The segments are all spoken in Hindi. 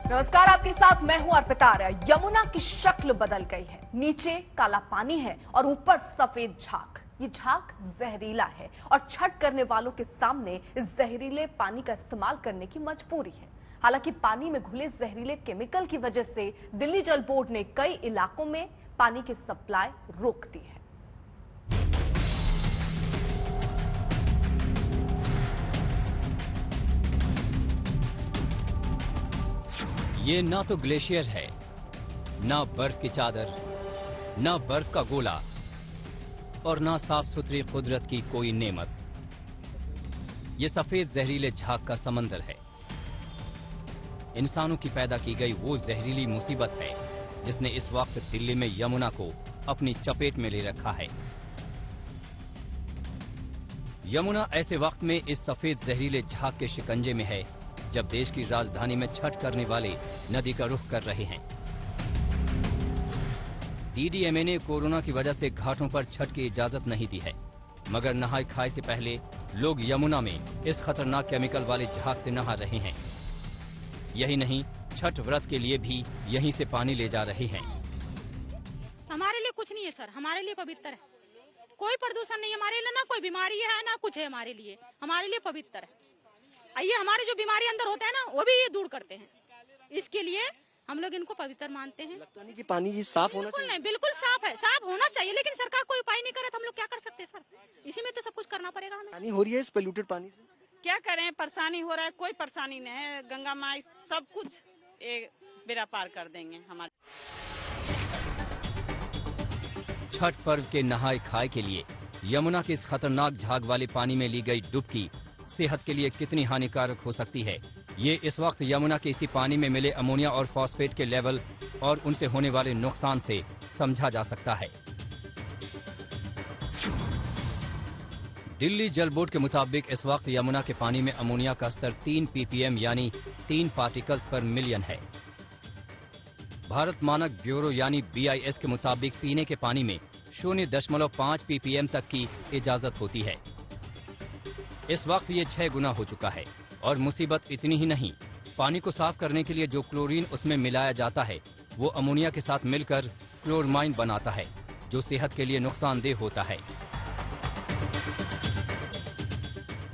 नमस्कार, आपके साथ मैं हूं अर्पिता आर्य। यमुना की शक्ल बदल गई है। नीचे काला पानी है और ऊपर सफेद झाग। ये झाग जहरीला है और छठ करने वालों के सामने इस जहरीले पानी का इस्तेमाल करने की मजबूरी है। हालांकि पानी में घुले जहरीले केमिकल की वजह से दिल्ली जल बोर्ड ने कई इलाकों में पानी की सप्लाई रोक दी है। ये ना तो ग्लेशियर है, ना बर्फ की चादर, ना बर्फ का गोला और ना साफ सुथरी कुदरत की कोई नेमत। ये सफेद जहरीले झाग का समंदर है। इंसानों की पैदा की गई वो जहरीली मुसीबत है जिसने इस वक्त दिल्ली में यमुना को अपनी चपेट में ले रखा है। यमुना ऐसे वक्त में इस सफेद जहरीले झाग के शिकंजे में है जब देश की राजधानी में छठ करने वाले नदी का रुख कर रहे हैं। डीडीएमए ने कोरोना की वजह से घाटों पर छठ की इजाजत नहीं दी है, मगर नहाय खाए से पहले लोग यमुना में इस खतरनाक केमिकल वाले झाग से नहा रहे हैं। यही नहीं, छठ व्रत के लिए भी यहीं से पानी ले जा रहे हैं। हमारे लिए कुछ नहीं है सर, हमारे लिए पवित्र है। कोई प्रदूषण नहीं है हमारे लिए, ना कोई बीमारी है ना कुछ है। हमारे लिए पवित्र है। ये हमारे जो बीमारी अंदर होते हैं ना वो भी ये दूर करते हैं। इसके लिए हम लोग इनको पवित्र मानते हैं। लगता नहीं कि पानी ये साफ होना चाहिए? नहीं, बिल्कुल साफ है, साफ होना चाहिए, लेकिन सरकार कोई उपाय नहीं करे तो हम लोग क्या कर सकते हैं सर। इसी में तो सब कुछ करना पड़ेगा हमें। पानी हो रही है इस पोल्यूटेड पानी से? क्या करें, परेशानी हो रहा है। कोई परेशानी नहीं है, गंगा माँ सब कुछ बेड़ा पार कर देंगे हमारे। छठ पर्व के नहाय खाए के लिए यमुना के इस खतरनाक झाग वाले पानी में ली गई डुबकी सेहत के लिए कितनी हानिकारक हो सकती है, ये इस वक्त यमुना के इसी पानी में मिले अमोनिया और फॉस्फेट के लेवल और उनसे होने वाले नुकसान से समझा जा सकता है। दिल्ली जल बोर्ड के मुताबिक इस वक्त यमुना के पानी में अमोनिया का स्तर 3 ppm यानी 3 पार्टिकल्स पर मिलियन है। भारत मानक ब्यूरो यानी BIS के मुताबिक पीने के पानी में 0.5 ppm तक की इजाजत होती है। इस वक्त ये 6 गुना हो चुका है। और मुसीबत इतनी ही नहीं, पानी को साफ करने के लिए जो क्लोरीन उसमें मिलाया जाता है वो अमोनिया के साथ मिलकर क्लोरमाइन बनाता है, जो सेहत के लिए नुकसानदेह होता है।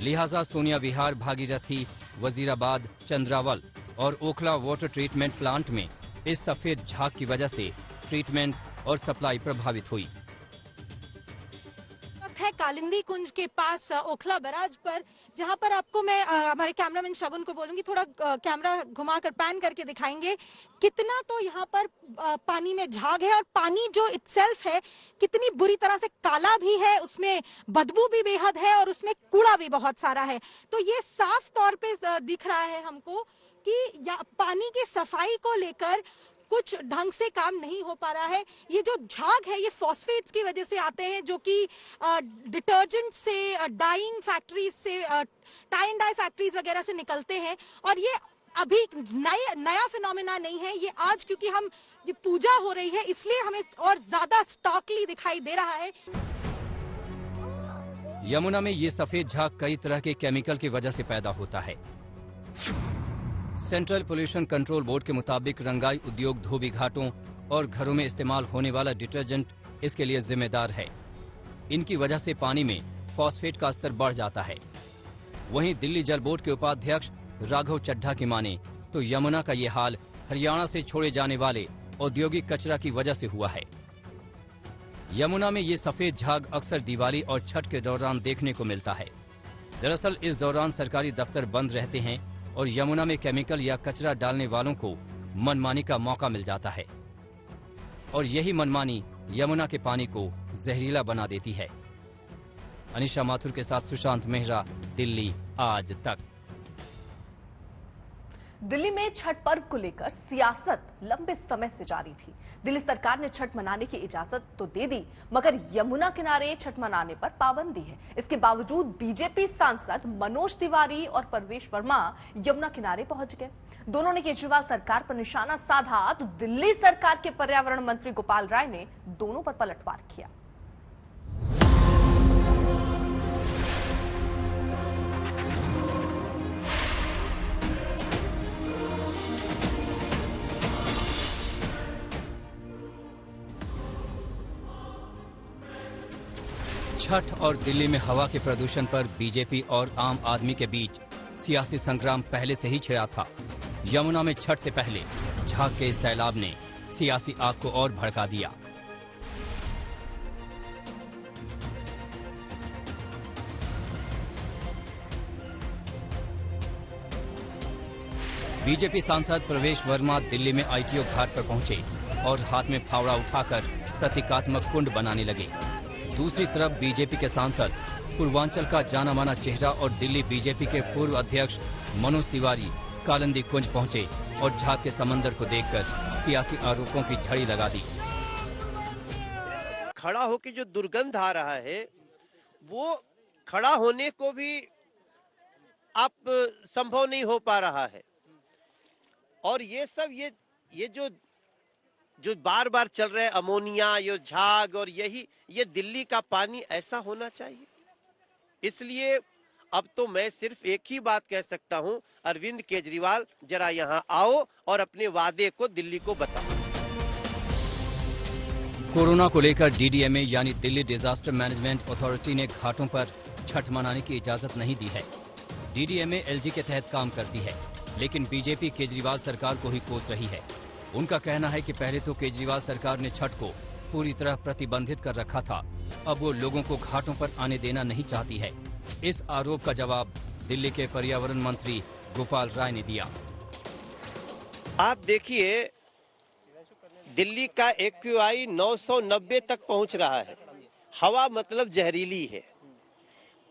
लिहाजा सोनिया विहार, भागीरथी, वजीराबाद, चंद्रावल और ओखला वाटर ट्रीटमेंट प्लांट में इस सफेद झाग की वजह से ट्रीटमेंट और सप्लाई प्रभावित हुई। है कालिंदी कुंज के पास ओखला बैराज पर, जहां पर आपको मैं हमारे कैमरामैन शगुन को बोलूंगी थोड़ा कैमरा घुमाकर पैन करके दिखाएंगे कितना तो यहाँ पर पानी में झाग है। और पानी जो इटसेल्फ है कितनी बुरी तरह से काला भी है, उसमें बदबू भी बेहद है और उसमें कूड़ा भी बहुत सारा है। तो ये साफ तौर पे दिख रहा है हमको कि पानी की सफाई को लेकर कुछ ढंग से काम नहीं हो पा रहा है। ये जो झाग है ये फॉस्फेट्स की वजह से आते हैं, जो कि डिटर्जेंट से, डाइंग फैक्ट्रीज से, टाई एंड डाई फैक्ट्रीज वगैरह से निकलते हैं। और ये अभी नया फिनोमेना नहीं है, ये आज क्योंकि ये पूजा हो रही है इसलिए हमें और ज्यादा स्टॉकली दिखाई दे रहा है। यमुना में ये सफेद झाग कई तरह के केमिकल की वजह से पैदा होता है। सेंट्रल पोल्यूशन कंट्रोल बोर्ड के मुताबिक रंगाई उद्योग धोबी घाटों और घरों में इस्तेमाल होने वाला डिटर्जेंट इसके लिए जिम्मेदार है। इनकी वजह से पानी में फॉस्फेट का स्तर बढ़ जाता है। वहीं दिल्ली जल बोर्ड के उपाध्यक्ष राघव चड्ढा की माने तो यमुना का ये हाल हरियाणा से छोड़े जाने वाले औद्योगिक कचरा की वजह से हुआ है। यमुना में ये सफेद झाग अक्सर दिवाली और छठ के दौरान देखने को मिलता है। दरअसल इस दौरान सरकारी दफ्तर बंद रहते हैं और यमुना में केमिकल या कचरा डालने वालों को मनमानी का मौका मिल जाता है और यही मनमानी यमुना के पानी को जहरीला बना देती है। अनिशा माथुर के साथ सुशांत मेहरा, दिल्ली आज तक। दिल्ली में छठ पर्व को लेकर सियासत लंबे समय से जारी थी। दिल्ली सरकार ने छठ मनाने की इजाजत तो दे दी, मगर यमुना किनारे छठ मनाने पर पाबंदी है। इसके बावजूद बीजेपी सांसद मनोज तिवारी और परवेश वर्मा यमुना किनारे पहुंच गए। दोनों ने केजरीवाल सरकार पर निशाना साधा तो दिल्ली सरकार के पर्यावरण मंत्री गोपाल राय ने दोनों पर पलटवार किया। छठ और दिल्ली में हवा के प्रदूषण पर बीजेपी और आम आदमी के बीच सियासी संग्राम पहले से ही छिड़ा था। यमुना में छठ से पहले झाग के इस सैलाब ने सियासी आग को और भड़का दिया। बीजेपी सांसद प्रवेश वर्मा दिल्ली में आईटीओ घाट पर पहुंचे और हाथ में फावड़ा उठाकर प्रतीकात्मक कुंड बनाने लगे। दूसरी तरफ बीजेपी के सांसद पूर्वांचल का जाना माना चेहरा और दिल्ली बीजेपी के पूर्व अध्यक्ष मनोज तिवारी कालिंदी कुंज पहुंचे और झाग के समंदर को देखकर सियासी आरोपों की झड़ी लगा दी। खड़ा होकर जो दुर्गंध आ रहा है वो खड़ा होने को भी आप संभव नहीं हो पा रहा है। और ये सब ये जो बार बार चल रहे अमोनिया, ये झाग और ये दिल्ली का पानी ऐसा होना चाहिए। इसलिए अब तो मैं सिर्फ एक ही बात कह सकता हूं, अरविंद केजरीवाल जरा यहां आओ और अपने वादे को दिल्ली को बताओ। कोरोना को लेकर डीडीएमए यानी दिल्ली डिजास्टर मैनेजमेंट अथॉरिटी ने घाटों पर छठ मनाने की इजाजत नहीं दी है। डीडीएमए एलजी के तहत काम करती है, लेकिन बीजेपी केजरीवाल सरकार को ही कोस रही है। उनका कहना है कि पहले तो केजरीवाल सरकार ने छठ को पूरी तरह प्रतिबंधित कर रखा था, अब वो लोगों को घाटों पर आने देना नहीं चाहती है। इस आरोप का जवाब दिल्ली के पर्यावरण मंत्री गोपाल राय ने दिया। आप देखिए, दिल्ली का एक्यूआई 990 तक पहुंच रहा है। हवा मतलब जहरीली है,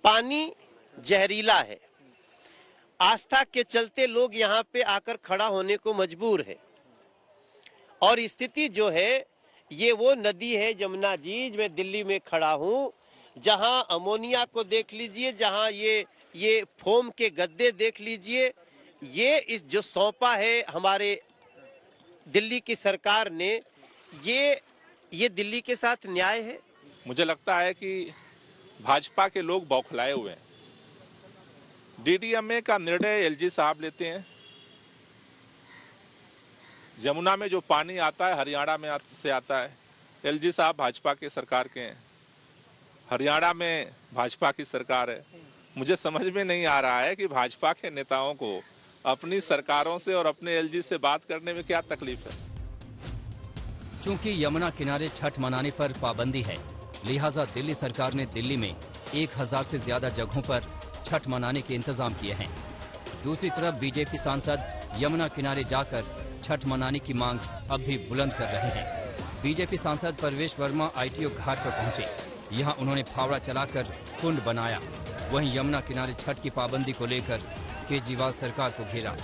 पानी जहरीला है। आस्था के चलते लोग यहाँ पे आकर खड़ा होने को मजबूर है। और स्थिति जो है ये वो नदी है यमुना जी, मैं दिल्ली में खड़ा हूँ, जहाँ अमोनिया को देख लीजिए, जहाँ ये फोम के गद्दे देख लीजिए। ये इस जो सौंपा है हमारे दिल्ली की सरकार ने, ये दिल्ली के साथ न्याय है। मुझे लगता है कि भाजपा के लोग बौखलाए हुए हैं। डीडीएमए का निर्णय एलजी साहब लेते हैं। यमुना में जो पानी आता है हरियाणा में से आता है। एलजी साहब भाजपा के सरकार के हैं, हरियाणा में भाजपा की सरकार है। मुझे समझ में नहीं आ रहा है कि भाजपा के नेताओं को अपनी सरकारों से और अपने एलजी से बात करने में क्या तकलीफ है। चूंकि यमुना किनारे छठ मनाने पर पाबंदी है, लिहाजा दिल्ली सरकार ने दिल्ली में 1000 से ज्यादा जगहों पर छठ मनाने के इंतजाम किए हैं। दूसरी तरफ बीजेपी सांसद यमुना किनारे जाकर छठ मनाने की मांग अब भी बुलंद कर रहे हैं। बीजेपी सांसद प्रवेश वर्मा आईटीओ घाट पर पहुंचे। यहां उन्होंने फावड़ा चलाकर कुंड बनाया। वहीं यमुना किनारे छठ की पाबंदी को लेकर केजरीवाल सरकार को घेरा।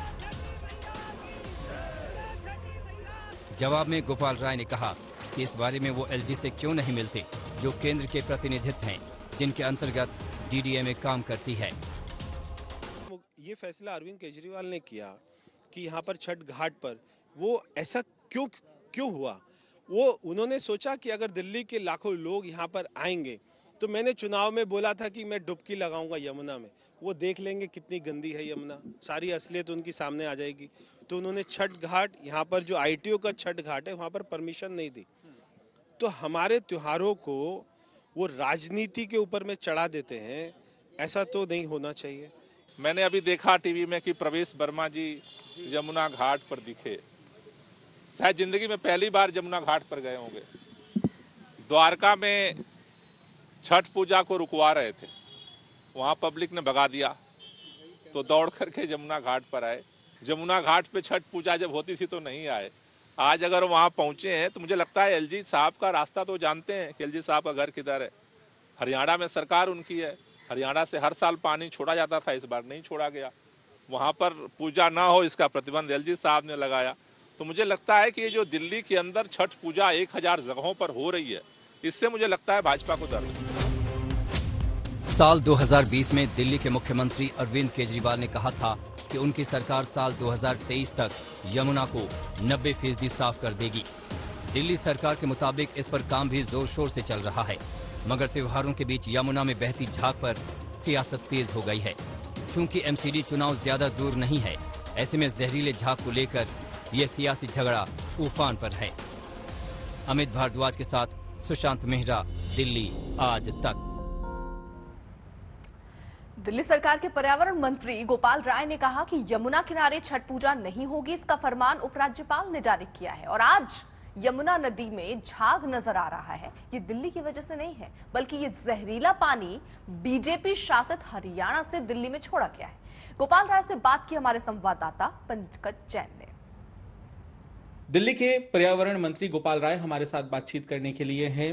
जवाब में गोपाल राय ने कहा कि इस बारे में वो एलजी से क्यों नहीं मिलते, जो केंद्र के प्रतिनिधित्व हैं, जिनके अंतर्गत डीडीएमए काम करती है। ये फैसला अरविंद केजरीवाल ने किया कि यहाँ पर छठ घाट पर वो ऐसा क्यों हुआ। वो उन्होंने सोचा कि अगर दिल्ली के लाखों लोग यहाँ पर आएंगे तो मैंने चुनाव में बोला था कि मैं डुबकी लगाऊंगा यमुना में, वो देख लेंगे कितनी गंदी है यमुना, सारी असलियत उनकी सामने आ जाएगी। तो उन्होंने छठ घाट, यहाँ पर जो आईटीओ का छठ घाट है वहां पर परमिशन नहीं दी। तो हमारे त्योहारों को वो राजनीति के ऊपर में चढ़ा देते हैं, ऐसा तो नहीं होना चाहिए। मैंने अभी देखा टीवी में कि प्रवेश वर्मा जी यमुना घाट पर दिखे। शायद जिंदगी में पहली बार यमुना घाट पर गए होंगे। द्वारका में छठ पूजा को रुकवा रहे थे, वहां पब्लिक ने भगा दिया, तो दौड़ करके यमुना घाट पर आए। यमुना घाट पे छठ पूजा जब होती थी तो नहीं आए। आज अगर वहां पहुंचे हैं तो मुझे लगता है एलजी साहब का रास्ता तो जानते हैं कि एलजी साहब का घर किधर है। हरियाणा में सरकार उनकी है, हरियाणा से हर साल पानी छोड़ा जाता था, इस बार नहीं छोड़ा गया। वहां पर पूजा ना हो इसका प्रतिबंध एलजी साहब ने लगाया। तो मुझे लगता है कि ये जो दिल्ली के अंदर छठ पूजा 1000 जगहों पर हो रही है, इससे मुझे लगता है भाजपा को दर्द है। साल 2020 में दिल्ली के मुख्यमंत्री अरविंद केजरीवाल ने कहा था कि उनकी सरकार साल 2023 तक यमुना को 90% साफ कर देगी। दिल्ली सरकार के मुताबिक इस पर काम भी जोर शोर से चल रहा है, मगर त्योहारों के बीच यमुना में बहती झाग पर सियासत तेज हो गई है। चूंकि एमसीडी चुनाव ज्यादा दूर नहीं है, ऐसे में जहरीले झाग को लेकर यह सियासी झगड़ा उफान पर है। अमित भारद्वाज के साथ सुशांत मेहरा, दिल्ली आज तक। दिल्ली सरकार के पर्यावरण मंत्री गोपाल राय ने कहा कि यमुना किनारे छठ पूजा नहीं होगी। इसका फरमान उपराज्यपाल ने जारी किया है। और आज यमुना नदी में झाग नजर आ रहा है। ये दिल्ली की वजह से नहीं है, बल्कि ये जहरीला पानी बीजेपी शासित हरियाणा से दिल्ली में छोड़ा गया है। गोपाल राय से बात की हमारे संवाददाता पंकज जैन ने। दिल्ली के पर्यावरण मंत्री गोपाल राय हमारे साथ बातचीत करने के लिए हैं।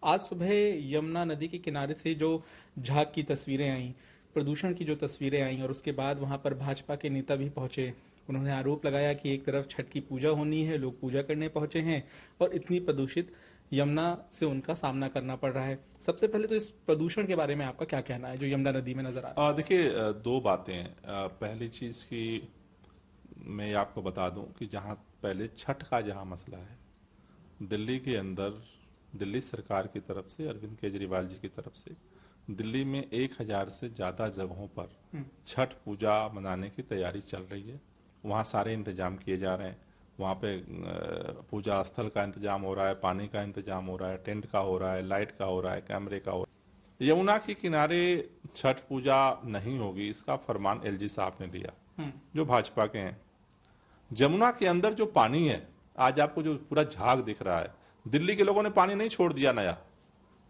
आज सुबह यमुना नदी के किनारे से जो झाग की तस्वीरें आई, प्रदूषण की जो तस्वीरें आई, और उसके बाद वहां पर भाजपा के नेता भी पहुंचे। उन्होंने आरोप लगाया कि एक तरफ छठ की पूजा होनी है, लोग पूजा करने पहुंचे हैं, और इतनी प्रदूषित यमुना से उनका सामना करना पड़ रहा है। सबसे पहले तो इस प्रदूषण के बारे में आपका क्या कहना है जो यमुना नदी में नजर आ रहा है? देखिए, दो बातें हैं। पहली चीज की मैं आपको बता दूं कि जहां पहले छठ का जहां मसला है, दिल्ली के अंदर दिल्ली सरकार की तरफ से, अरविंद केजरीवाल जी की तरफ से दिल्ली में 1000 से ज्यादा जगहों पर छठ पूजा मनाने की तैयारी चल रही है। वहाँ सारे इंतजाम किए जा रहे हैं। वहाँ पे पूजा स्थल का इंतजाम हो रहा है, पानी का इंतजाम हो रहा है, टेंट का हो रहा है, लाइट का हो रहा है, कैमरे का हो रहा है। यमुना के किनारे छठ पूजा नहीं होगी, इसका फरमान एलजी साहब ने दिया, जो भाजपा के हैं। यमुना के अंदर जो पानी है, आज आपको जो पूरा झाग दिख रहा है, दिल्ली के लोगों ने पानी नहीं छोड़ दिया नया।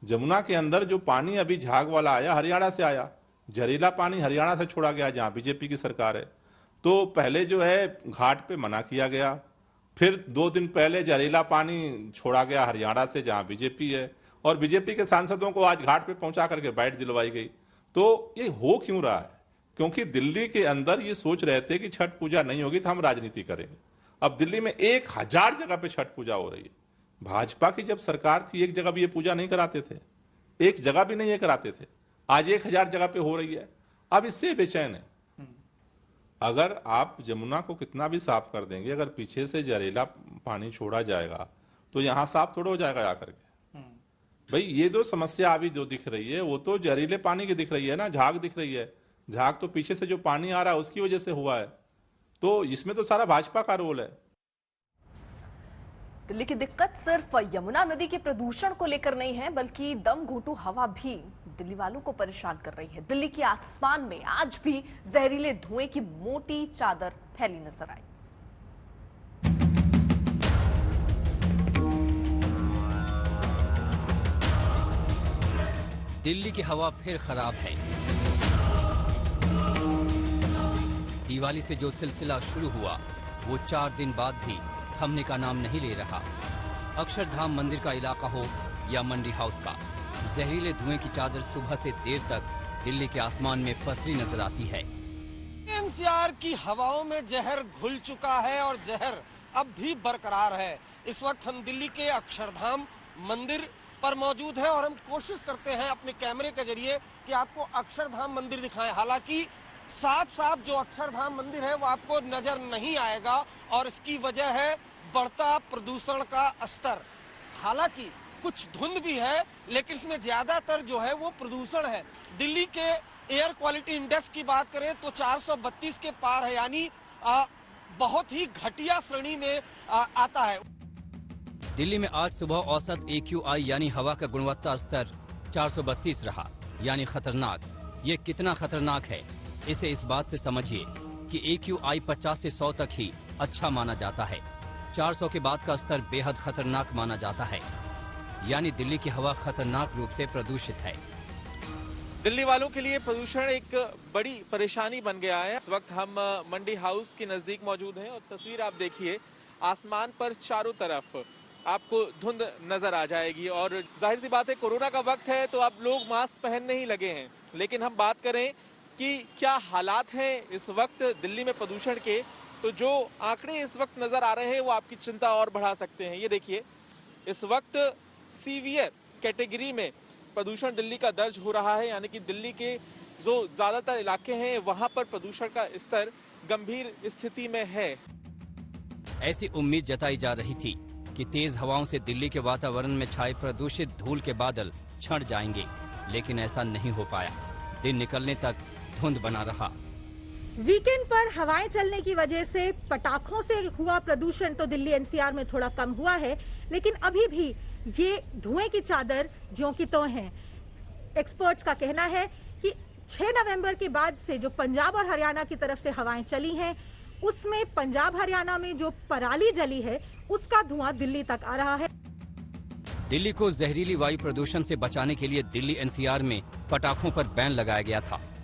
यमुना के अंदर जो पानी अभी झाग वाला आया, हरियाणा से आया। जहरीला पानी हरियाणा से छोड़ा गया, जहां बीजेपी की सरकार है। तो पहले जो है घाट पे मना किया गया, फिर 2 दिन पहले जहरीला पानी छोड़ा गया हरियाणा से, जहां बीजेपी है, और बीजेपी के सांसदों को आज घाट पे पहुंचा करके बैठ दिलवाई गई। तो ये हो क्यों रहा है? क्योंकि दिल्ली के अंदर ये सोच रहे थे कि छठ पूजा नहीं होगी तो हम राजनीति करेंगे। अब दिल्ली में 1000 जगह पे छठ पूजा हो रही है। भाजपा की जब सरकार थी, एक जगह भी ये पूजा नहीं कराते थे, एक जगह भी नहीं ये कराते थे। आज 1000 जगह पे हो रही है। अब इससे बेचैन है। अगर आप यमुना को कितना भी साफ कर देंगे, अगर पीछे से जहरीला पानी छोड़ा जाएगा तो यहां साफ थोड़ा हो जाएगा आकर के। भाई, ये दो समस्या अभी जो दिख रही है वो तो जहरीले पानी की दिख रही है ना, झाग दिख रही है। झाग तो पीछे से जो पानी आ रहा है उसकी वजह से हुआ है। तो इसमें तो सारा भाजपा का रोल है। दिल्ली की दिक्कत सिर्फ यमुना नदी के प्रदूषण को लेकर नहीं है, बल्कि दम घोटू हवा भी दिल्ली वालों को परेशान कर रही है। दिल्ली के आसमान में आज भी जहरीले धुएं की मोटी चादर फैली नजर आई। दिल्ली की हवा फिर खराब है। दिवाली से जो सिलसिला शुरू हुआ वो 4 दिन बाद भी थमने का नाम नहीं ले रहा। अक्षरधाम मंदिर का इलाका हो या मंडी हाउस का, जहरीले धुएं की चादर सुबह से देर तक दिल्ली के आसमान में पसरी नजर आती है। एनसीआर की हवाओं में जहर घुल चुका है और जहर अब भी बरकरार है। इस वक्त हम दिल्ली के अक्षरधाम मंदिर पर मौजूद हैं और हम कोशिश करते हैं अपने कैमरे के जरिए कि आपको अक्षरधाम मंदिर दिखाएं। हालांकि साफ साफ जो अक्षरधाम मंदिर है वो आपको नजर नहीं आएगा और इसकी वजह है बढ़ता प्रदूषण का स्तर। हालांकि कुछ धुंध भी है, लेकिन इसमें ज्यादातर जो है वो प्रदूषण है। दिल्ली के एयर क्वालिटी इंडेक्स की बात करें तो 432 के पार है, यानी बहुत ही घटिया श्रेणी में आता है। दिल्ली में आज सुबह औसत AQI यानी हवा का गुणवत्ता स्तर 432 रहा, यानी खतरनाक। ये कितना खतरनाक है इसे इस बात से समझिए कि AQI 50 से 100 तक ही अच्छा माना जाता है। 400 के बाद का स्तर बेहद खतरनाक माना जाता है, यानी दिल्ली की हवा खतरनाक रूप से प्रदूषित है। दिल्ली वालों के लिए प्रदूषण एक बड़ी परेशानी बन गया है। इस वक्त हम मंडी हाउस के नजदीक मौजूद हैं और तस्वीर आप देखिए, आसमान पर चारों तरफ आपको धुंध नजर आ जाएगी। और जाहिर सी बात है, कोरोना का वक्त है तो अब लोग मास्क पहनने ही लगे हैं। लेकिन हम बात करें कि क्या हालात हैं इस वक्त दिल्ली में प्रदूषण के, तो जो आंकड़े इस वक्त नजर आ रहे हैं वो आपकी चिंता और बढ़ा सकते हैं। ये देखिए, इस वक्त सीवियर कैटेगरी में प्रदूषण दिल्ली का दर्ज हो रहा है, यानी कि दिल्ली के जो ज्यादातर इलाके हैं वहां पर प्रदूषण का स्तर गंभीर स्थिति में है। ऐसी उम्मीद जताई जा रही थी कि तेज हवाओं से दिल्ली के वातावरण में छाए प्रदूषित धूल के बादल छंट जाएंगे, लेकिन ऐसा नहीं हो पाया। दिन निकलने तक धुंध बना रहा। वीकेंड पर हवाएं चलने की वजह से पटाखों से हुआ प्रदूषण तो दिल्ली एनसीआर में थोड़ा कम हुआ है, लेकिन अभी भी ये धुएं की चादर ज्यों की त्यों है। एक्सपर्ट्स का कहना है कि 6 नवंबर के बाद से जो पंजाब और हरियाणा की तरफ से हवाएं चली हैं, उसमें पंजाब हरियाणा में जो पराली जली है उसका धुआं दिल्ली तक आ रहा है। दिल्ली को जहरीली वायु प्रदूषण से बचाने के लिए दिल्ली एनसीआर में पटाखों पर बैन लगाया गया था।